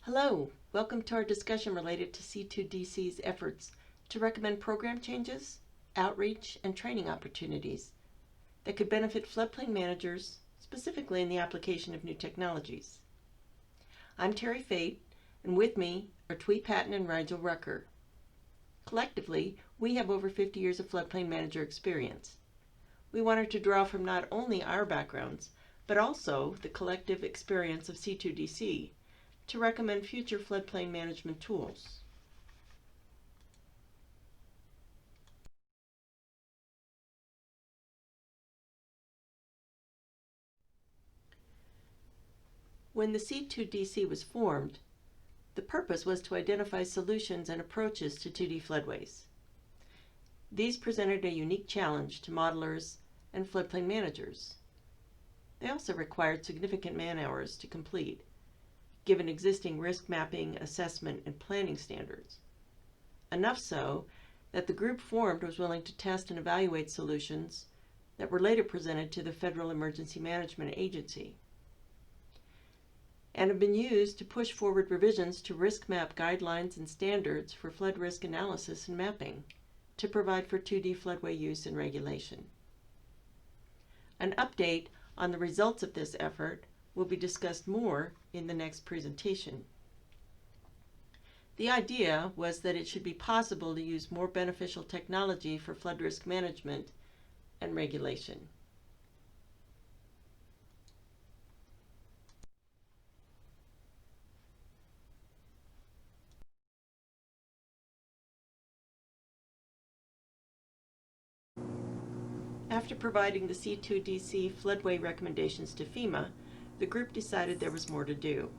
Hello, welcome to our discussion related to C2DC's efforts to recommend program changes, outreach, and training opportunities that could benefit floodplain managers, specifically in the application of new technologies. I'm Terri Fead, and with me are Thuy Patton and Rigel Rucker. Collectively, we have over 50 years of floodplain manager experience. We wanted to draw from not only our backgrounds, but also the collective experience of C2DC to recommend future floodplain management tools. When the C2DC was formed, the purpose was to identify solutions and approaches to 2D floodways. These presented a unique challenge to modelers and floodplain managers. They also required significant man-hours to complete, given existing risk mapping, assessment, and planning standards. Enough so that the group formed was willing to test and evaluate solutions that were later presented to the Federal Emergency Management Agency, and have been used to push forward revisions to risk map guidelines and standards for flood risk analysis and mapping to provide for 2D floodway use and regulation. An update on the results of this effort will be discussed more in the next presentation. The idea was that it should be possible to use more beneficial technology for flood risk management and regulation. After providing the C2DC floodway recommendations to FEMA, the group decided there was more to do.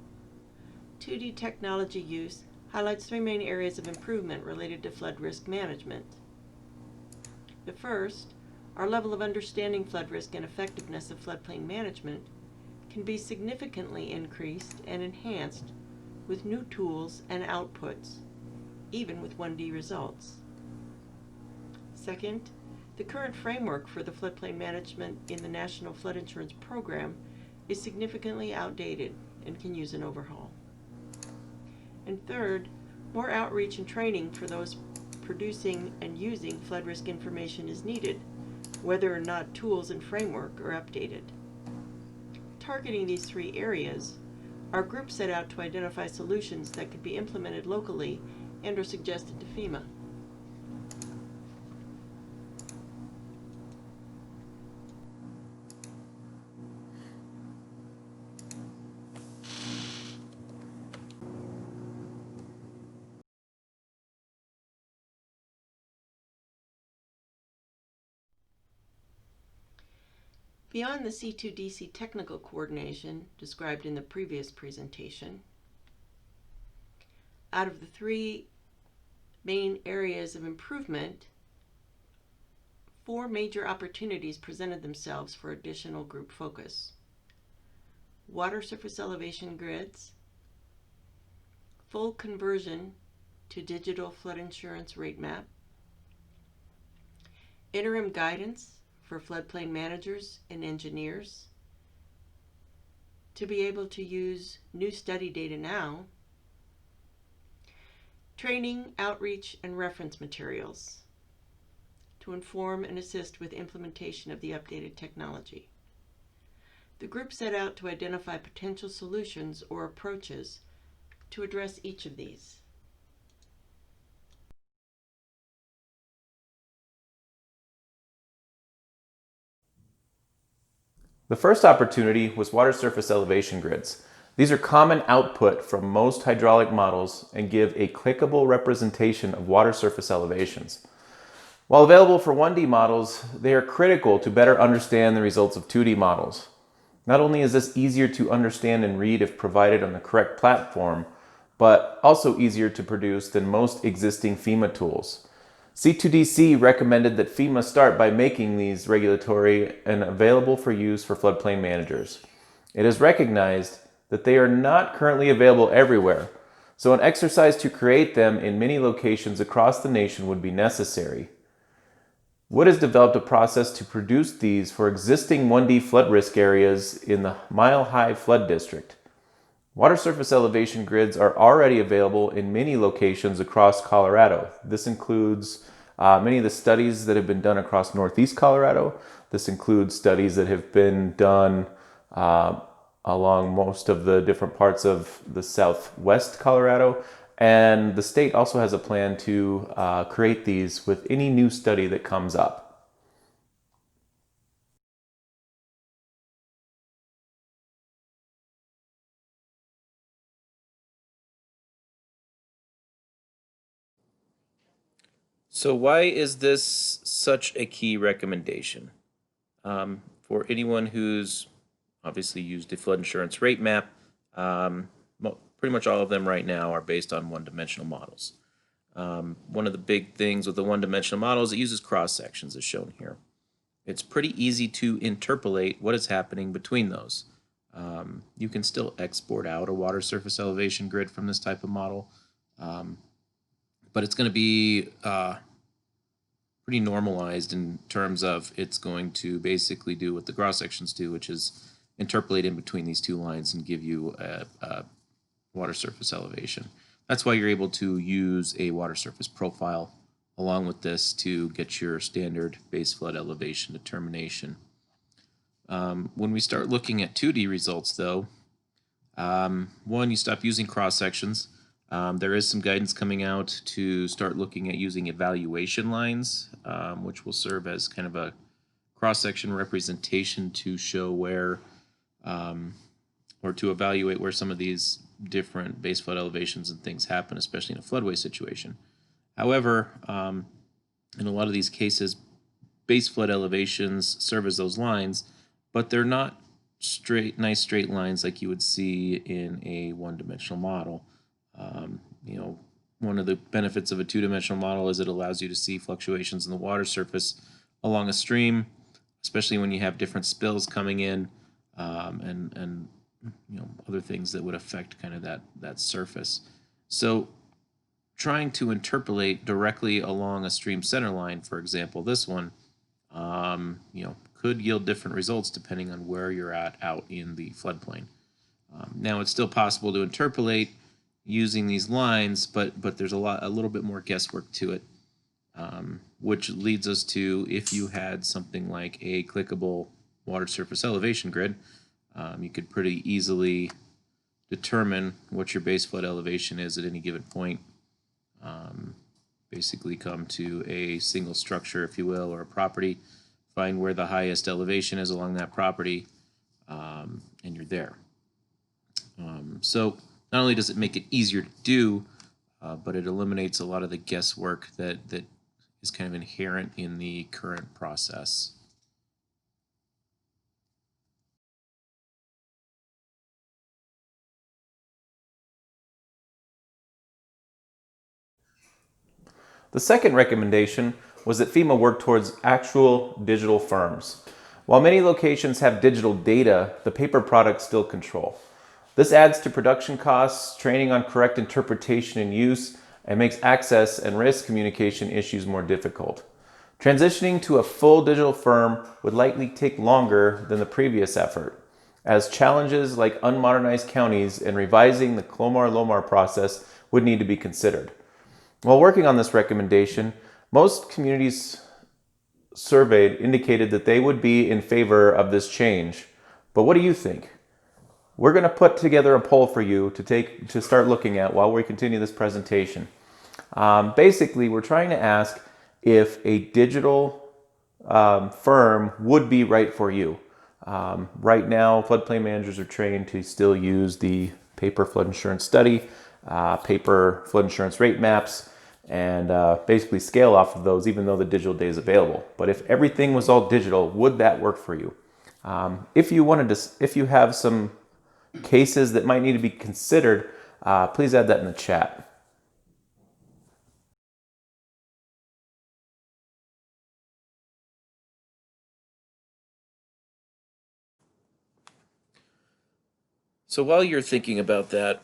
2D technology use highlights three main areas of improvement related to flood risk management. The first, our level of understanding flood risk and effectiveness of floodplain management can be significantly increased and enhanced with new tools and outputs, even with 1D results. Second, the current framework for the floodplain management in the National Flood Insurance Program is significantly outdated and can use an overhaul. And third, more outreach and training for those producing and using flood risk information is needed, whether or not tools and framework are updated. Targeting these three areas, our group set out to identify solutions that could be implemented locally and or suggested to FEMA. Beyond the C2DC technical coordination described in the previous presentation, out of the three main areas of improvement, four major opportunities presented themselves for additional group focus: water surface elevation grids, full conversion to digital flood insurance rate map, interim guidance for floodplain managers and engineers to be able to use new study data now, training, outreach, and reference materials to inform and assist with implementation of the updated technology. The group set out to identify potential solutions or approaches to address each of these. The first opportunity was water surface elevation grids. These are common output from most hydraulic models and give a clickable representation of water surface elevations. While available for 1D models, they are critical to better understand the results of 2D models. Not only is this easier to understand and read if provided on the correct platform, but also easier to produce than most existing FEMA tools. C2DC recommended that FEMA start by making these regulatory and available for use for floodplain managers. It is recognized that they are not currently available everywhere, so an exercise to create them in many locations across the nation would be necessary. Wood has developed a process to produce these for existing 1D flood risk areas in the Mile High Flood District. Water surface elevation grids are already available in many locations across Colorado. This includes many of the studies that have been done across Northeast Colorado. This includes studies that have been done along most of the different parts of the Southwest Colorado. And the state also has a plan to create these with any new study that comes up. So why is this such a key recommendation? For anyone who's obviously used a flood insurance rate map, pretty much all of them right now are based on one-dimensional models. One of the big things with the one-dimensional models, it uses cross-sections as shown here. It's pretty easy to interpolate what is happening between those. You can still export out a water surface elevation grid from this type of model, but it's going to be pretty normalized in terms of it's going to basically do what the cross sections do, which is interpolate in between these two lines and give you a water surface elevation. That's why you're able to use a water surface profile along with this to get your standard base flood elevation determination. When we start looking at 2D results, though, one, you stop using cross sections. There is some guidance coming out to start looking at using evaluation lines, which will serve as kind of a cross-section representation to show where, or to evaluate where some of these different base flood elevations and things happen, especially in a floodway situation. However, in a lot of these cases, base flood elevations serve as those lines, but they're not nice straight lines like you would see in a one-dimensional model. One of the benefits of a two-dimensional model is it allows you to see fluctuations in the water surface along a stream, especially when you have different spills coming in, and other things that would affect kind of that surface. So trying to interpolate directly along a stream center line, for example, this one, could yield different results depending on where you're at out in the floodplain. Now it's still possible to interpolate using these lines, but there's a little bit more guesswork to it, which leads us to, if you had something like a clickable water surface elevation grid, you could pretty easily determine what your base flood elevation is at any given point. Basically come to a single structure, if you will, or a property, find where the highest elevation is along that property, and you're there. So not only does it make it easier to do, but it eliminates a lot of the guesswork that is kind of inherent in the current process. The second recommendation was that FEMA work towards actual digital firms. While many locations have digital data, the paper products still control. This adds to production costs, training on correct interpretation and use, and makes access and risk communication issues more difficult. Transitioning to a full digital firm would likely take longer than the previous effort, as challenges like unmodernized counties and revising the Clomar-Lomar process would need to be considered. While working on this recommendation, most communities surveyed indicated that they would be in favor of this change. But what do you think? We're going to put together a poll for you to start looking at while we continue this presentation. Basically, we're trying to ask if a digital firm would be right for you. Right now, floodplain managers are trained to still use the paper flood insurance study, paper flood insurance rate maps, and basically scale off of those, even though the digital data is available. But if everything was all digital, would that work for you? If you have some cases that might need to be considered, please add that in the chat. So while you're thinking about that,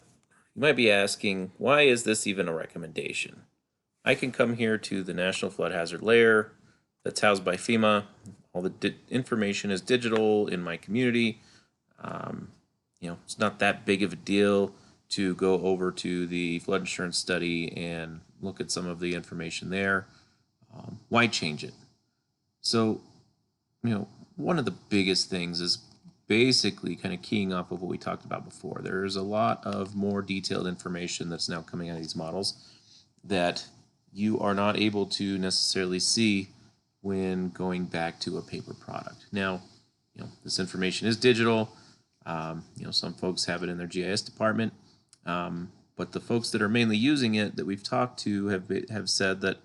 you might be asking, why is this even a recommendation? I can come here to the National Flood Hazard Layer that's housed by FEMA. All the information is digital in my community. it's not that big of a deal to go over to the flood insurance study and look at some of the information there. Why change it? So, one of the biggest things is basically kind of keying off of what we talked about before. There's a lot of more detailed information that's now coming out of these models that you are not able to necessarily see when going back to a paper product. Now, this information is digital. Some folks have it in their GIS department, but the folks that are mainly using it that we've talked to have said that,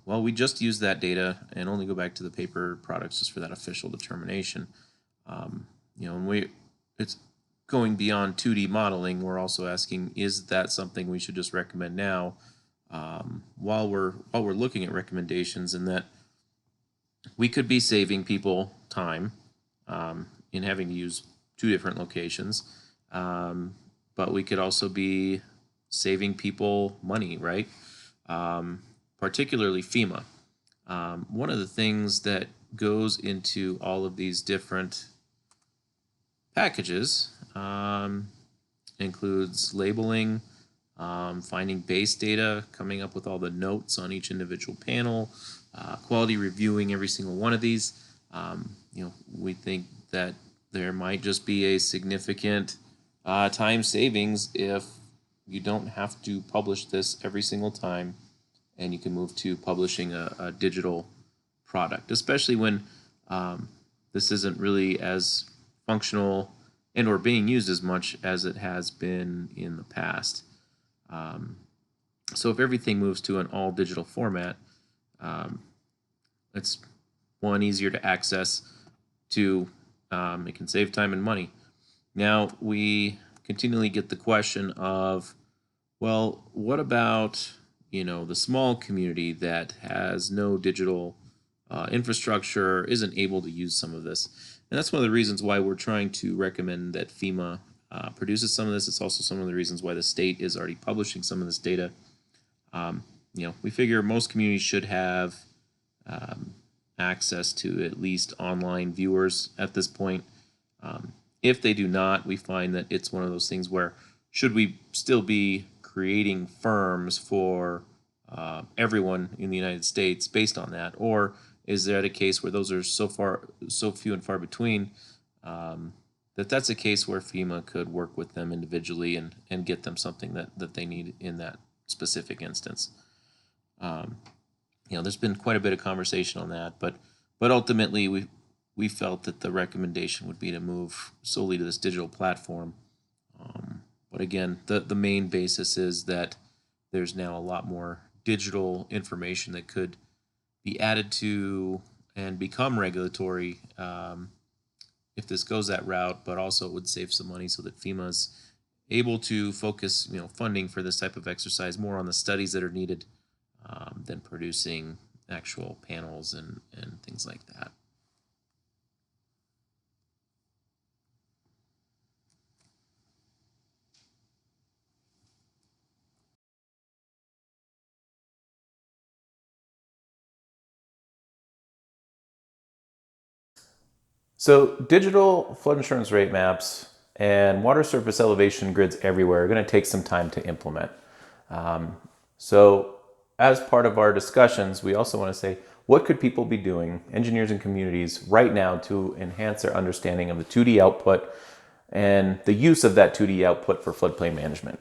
we just use that data and only go back to the paper products just for that official determination. And it's going beyond 2D modeling. We're also asking, is that something we should just recommend now, while we're looking at recommendations, and that we could be saving people time in having to use 2 different locations, but we could also be saving people money, right? Particularly FEMA. One of the things that goes into all of these different packages includes labeling, finding base data, coming up with all the notes on each individual panel, quality reviewing every single one of these. We think that there might just be a significant time savings if you don't have to publish this every single time, and you can move to publishing a digital product, especially when this isn't really as functional and or being used as much as it has been in the past. So if everything moves to an all digital format, it's easier to access, two, it can save time and money. Now we continually get the question of, well, what about the small community that has no digital infrastructure, isn't able to use some of this? And that's one of the reasons why we're trying to recommend that FEMA produces some of this. It's also some of the reasons why the state is already publishing some of this data. We figure most communities should have access to at least online viewers at this point. If they do not, we find that it's one of those things where, should we still be creating firms for everyone in the United States based on that, or is that a case where those are so few and far between, that's a case where FEMA could work with them individually and get them something that they need in that specific instance? There's been quite a bit of conversation on that, but ultimately we felt that the recommendation would be to move solely to this digital platform. But again, the main basis is that there's now a lot more digital information that could be added to and become regulatory if this goes that route, but also it would save some money so that FEMA's able to focus funding for this type of exercise more on the studies that are needed than producing actual panels and things like that. So digital flood insurance rate maps and water surface elevation grids everywhere are going to take some time to implement. So as part of our discussions, we also want to say, what could people be doing, engineers and communities, right now to enhance their understanding of the 2D output and the use of that 2D output for floodplain management?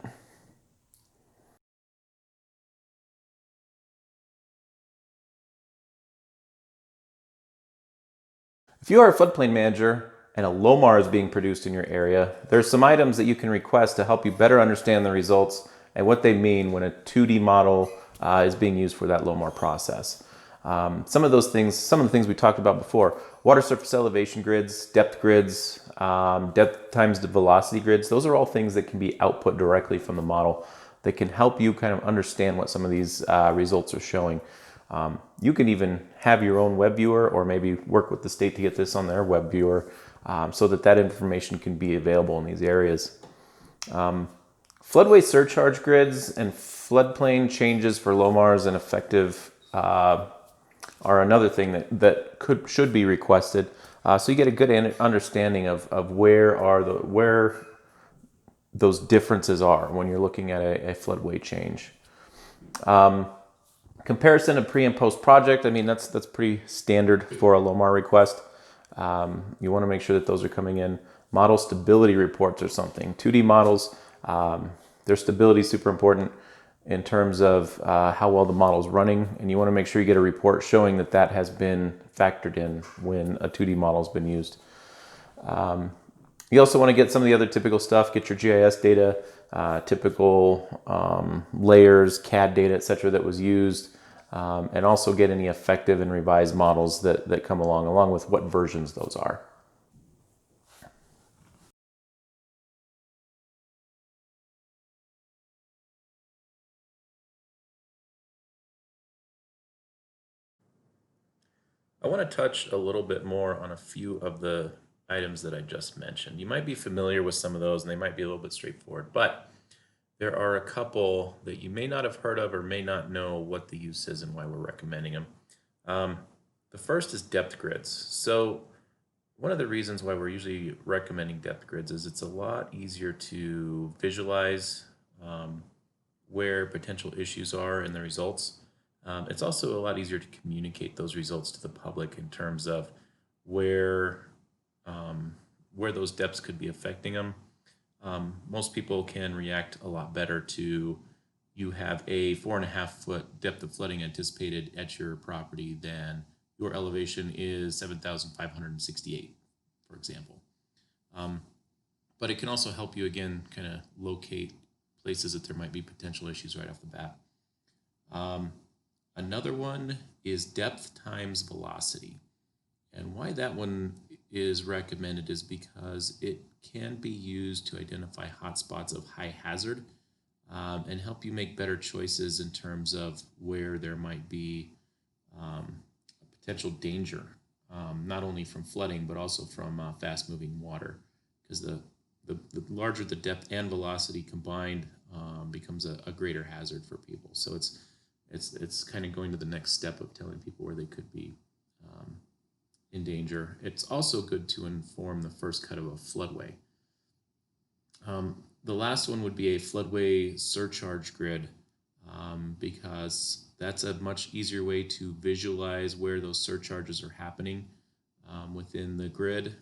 If you are a floodplain manager and a LOMAR is being produced in your area, there's some items that you can request to help you better understand the results and what they mean when a 2D model is being used for that LOMAR process. Some of the things we talked about before: water surface elevation grids, depth times the velocity grids. Those are all things that can be output directly from the model that can help you kind of understand what some of these results are showing. You can even have your own web viewer, or maybe work with the state to get this on their web viewer, so that information can be available in these areas. Floodway surcharge grids and floodplain changes for LOMARs and effective are another thing that should be requested. So you get a good understanding of where those differences are when you're looking at a floodway change. Comparison of pre and post project, I mean, that's pretty standard for a LOMAR request. You want to make sure that those are coming in. Model stability reports or something. 2D models, their stability is super important in terms of how well the model is running, and you want to make sure you get a report showing that that has been factored in when a 2D model has been used. You also want to get some of the other typical stuff, get your GIS data, typical layers, CAD data, etc. that was used, and also get any effective and revised models that come along with what versions those are. I want to touch a little bit more on a few of the items that I just mentioned. You might be familiar with some of those and they might be a little bit straightforward, but there are a couple that you may not have heard of or may not know what the use is and why we're recommending them. The first is depth grids. So one of the reasons why we're usually recommending depth grids is it's a lot easier to visualize where potential issues are in the results. It's also a lot easier to communicate those results to the public in terms of where those depths could be affecting them. Most people can react a lot better to you have a 4.5-foot depth of flooding anticipated at your property than your elevation is 7,568, for example. But it can also help you, again, kind of locate places that there might be potential issues right off the bat. Another one is depth times velocity. And why that one is recommended is because it can be used to identify hotspots of high hazard and help you make better choices in terms of where there might be potential danger, not only from flooding, but also from fast-moving water. Because the larger the depth and velocity combined becomes a greater hazard for people. So it's kind of going to the next step of telling people where they could be in danger. It's also good to inform the first cut of a floodway. The last one would be a floodway surcharge grid because that's a much easier way to visualize where those surcharges are happening within the grid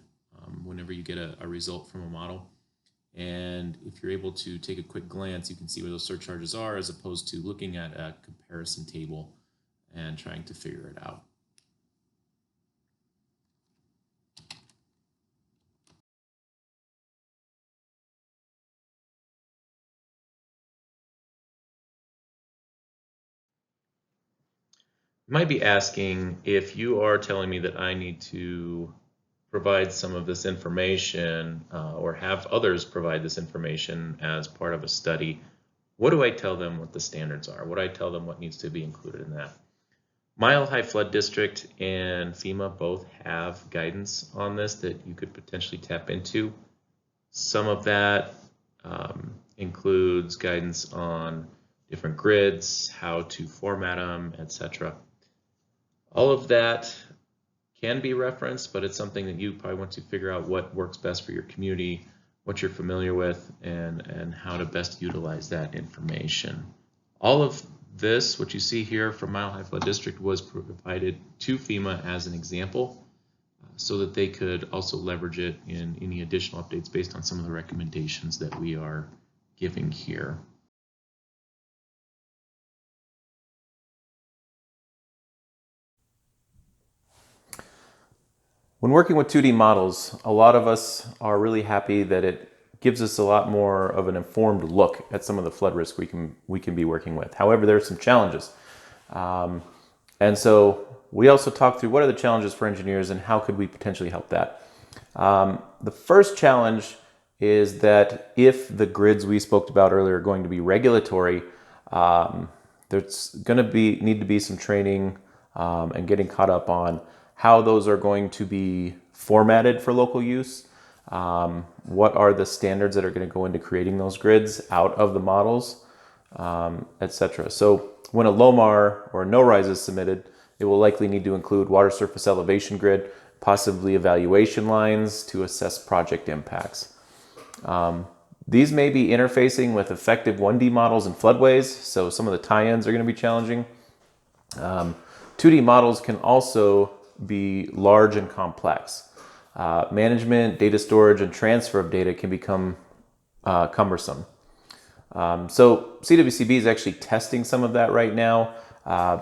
whenever you get a result from a model. And if you're able to take a quick glance, you can see where those surcharges are as opposed to looking at a comparison table and trying to figure it out. You might be asking, if you are telling me that I need to provide some of this information or have others provide this information as part of a study, what do I tell them what the standards are? What do I tell them what needs to be included in that? Mile High Flood District and FEMA both have guidance on this that you could potentially tap into. Some of that includes guidance on different grids, how to format them, etc. All of that can be referenced, but it's something that you probably want to figure out what works best for your community, what you're familiar with, and how to best utilize that information. All of this, what you see here from Mile High Flood District, was provided to FEMA as an example so that they could also leverage it in any additional updates based on some of the recommendations that we are giving here. When working with 2D models, a lot of us are really happy that it gives us a lot more of an informed look at some of the flood risk we can be working with. However, there are some challenges. And so we also talked through what are the challenges for engineers and how could we potentially help that. The first challenge is that if the grids we spoke about earlier are going to be regulatory, there's going to need to be some training and getting caught up on how those are going to be formatted for local use. What are the standards that are going to go into creating those grids out of the models, etc. So when a LOMAR or a no-rise is submitted, it will likely need to include water surface elevation grid, possibly evaluation lines to assess project impacts. These may be interfacing with effective 1D models and floodways, so some of the tie-ins are going to be challenging. 2D models can also be large and complex. Management, data storage, and transfer of data can become cumbersome. So CWCB is actually testing some of that right now.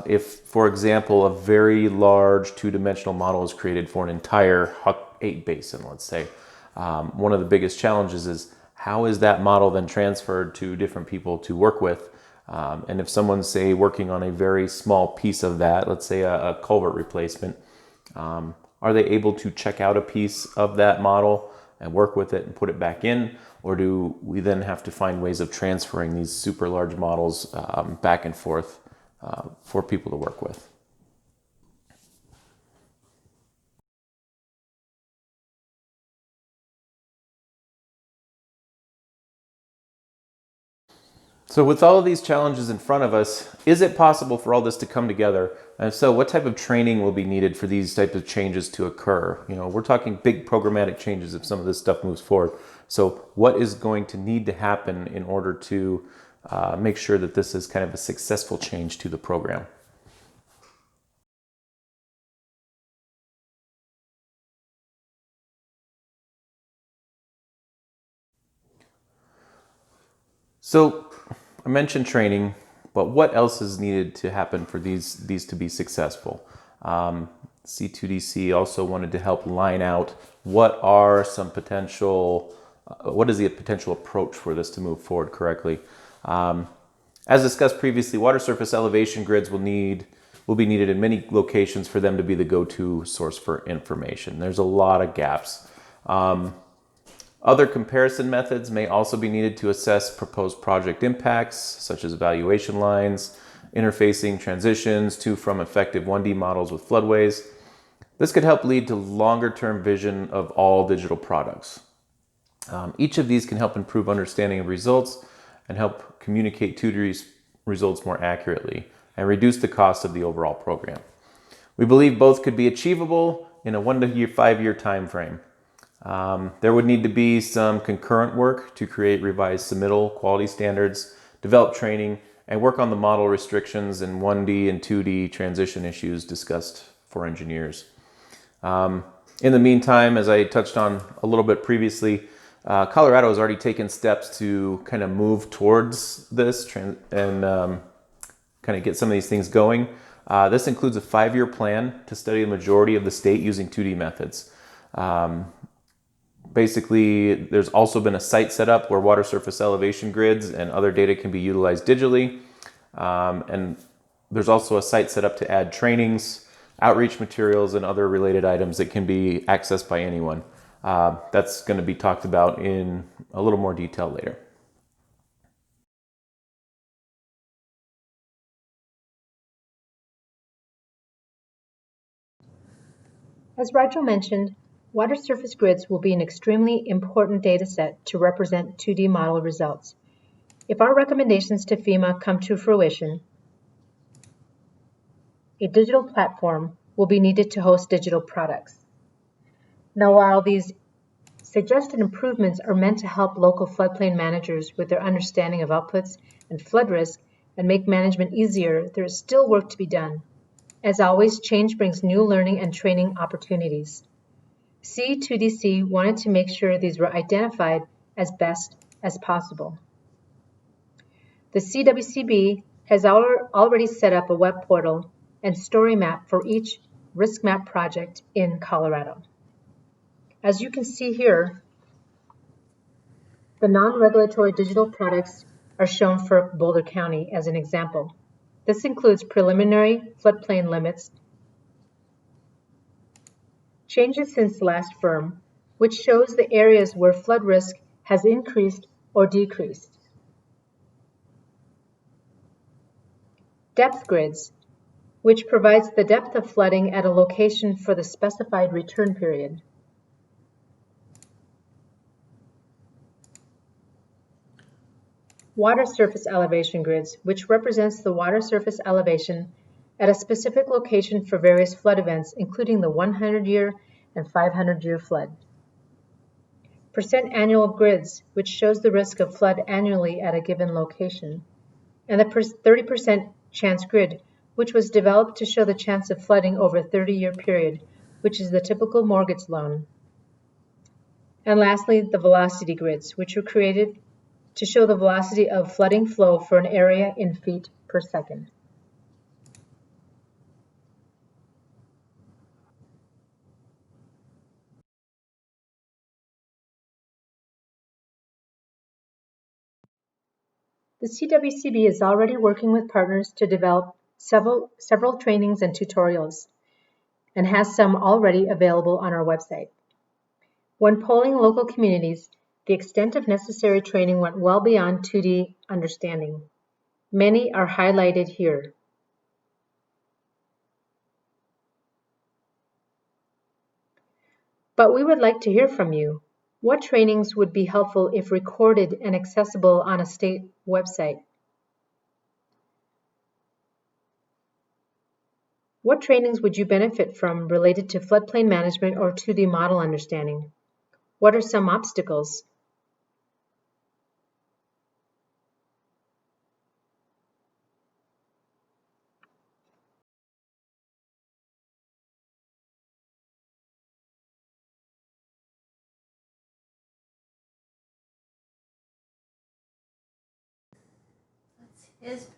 If, for example, a very large two-dimensional model is created for an entire Huck 8 basin, let's say, one of the biggest challenges is how is that model then transferred to different people to work with? And if someone's, say, working on a very small piece of that, let's say a culvert replacement, are they able to check out a piece of that model and work with it and put it back in? Or do we then have to find ways of transferring these super large models back and forth for people to work with? So with all of these challenges in front of us, is it possible for all this to come together? And if so, what type of training will be needed for these types of changes to occur? You know, we're talking big programmatic changes if some of this stuff moves forward. So what is going to need to happen in order to make sure that this is kind of a successful change to the program? So I mentioned training, but what else is needed to happen for these to be successful? C2DC also wanted to help line out what are some potential, what is the potential approach for this to move forward correctly? As discussed previously, water surface elevation grids will be needed in many locations for them to be the go-to source for information. There's a lot of gaps. Other comparison methods may also be needed to assess proposed project impacts, such as evaluation lines, interfacing transitions to from effective 1D models with floodways. This could help lead to longer-term vision of all digital products. Each of these can help improve understanding of results and help communicate 2D results more accurately and reduce the cost of the overall program. We believe both could be achievable in a 1 to 5 year time frame. There would need to be some concurrent work to create revised submittal quality standards, develop training, and work on the model restrictions and 1D and 2D transition issues discussed for engineers. In the meantime, as I touched on a little bit previously, Colorado has already taken steps to kind of move towards this and kind of get some of these things going. This includes a 5-year plan to study the majority of the state using 2D methods. Basically, there's also been a site set up where water surface elevation grids and other data can be utilized digitally. And there's also a site set up to add trainings, outreach materials, and other related items that can be accessed by anyone. That's going to be talked about in a little more detail later. As Rigel mentioned, water surface grids will be an extremely important data set to represent 2D model results. If our recommendations to FEMA come to fruition, a digital platform will be needed to host digital products. Now, while these suggested improvements are meant to help local floodplain managers with their understanding of outputs and flood risk and make management easier, there is still work to be done. As always, change brings new learning and training opportunities. C2DC wanted to make sure these were identified as best as possible. The CWCB has already set up a web portal and story map for each risk map project in Colorado. As you can see here, the non-regulatory digital products are shown for Boulder County as an example. This includes preliminary floodplain limits, changes since last firm, which shows the areas where flood risk has increased or decreased. Depth grids, which provides the depth of flooding at a location for the specified return period. Water surface elevation grids, which represents the water surface elevation at a specific location for various flood events, including the 100-year and 500-year flood. Percent annual grids, which shows the risk of flood annually at a given location. And the 30% chance grid, which was developed to show the chance of flooding over a 30-year period, which is the typical mortgage loan. And lastly, the velocity grids, which were created to show the velocity of flooding flow for an area in feet per second. The CWCB is already working with partners to develop several trainings and tutorials, and has some already available on our website. When polling local communities, the extent of necessary training went well beyond 2D understanding. Many are highlighted here. But we would like to hear from you. What trainings would be helpful if recorded and accessible on a state website? What trainings would you benefit from related to floodplain management or 2D model understanding? What are some obstacles?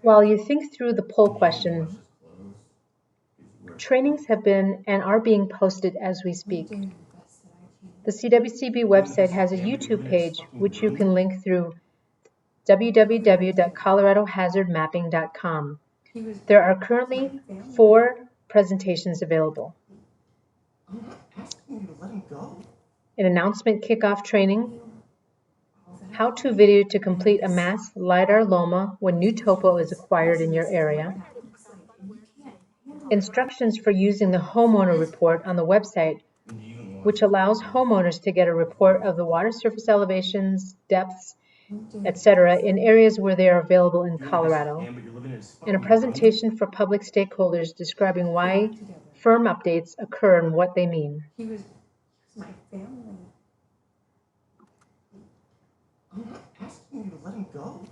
While you think through the poll question, trainings have been and are being posted as we speak. The CWCB website has a YouTube page which you can link through www.coloradohazardmapping.com. There are currently 4 presentations available. An announcement kickoff training, how-to video to complete a mass LiDAR LOMA when new topo is acquired in your area, instructions for using the homeowner report on the website, which allows homeowners to get a report of the water surface elevations, depths, etc. in areas where they are available in Colorado, and a presentation for public stakeholders describing why firm updates occur and what they mean. He was my family. I'm not asking you to let him go.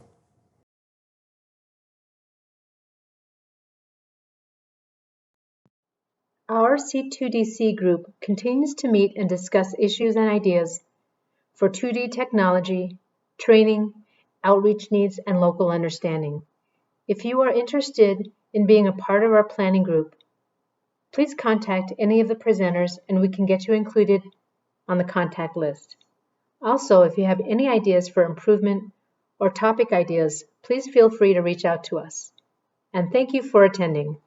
Our C2DC group continues to meet and discuss issues and ideas for 2D technology, training, outreach needs, and local understanding. If you are interested in being a part of our planning group, please contact any of the presenters and we can get you included on the contact list. Also, if you have any ideas for improvement or topic ideas, please feel free to reach out to us. And thank you for attending.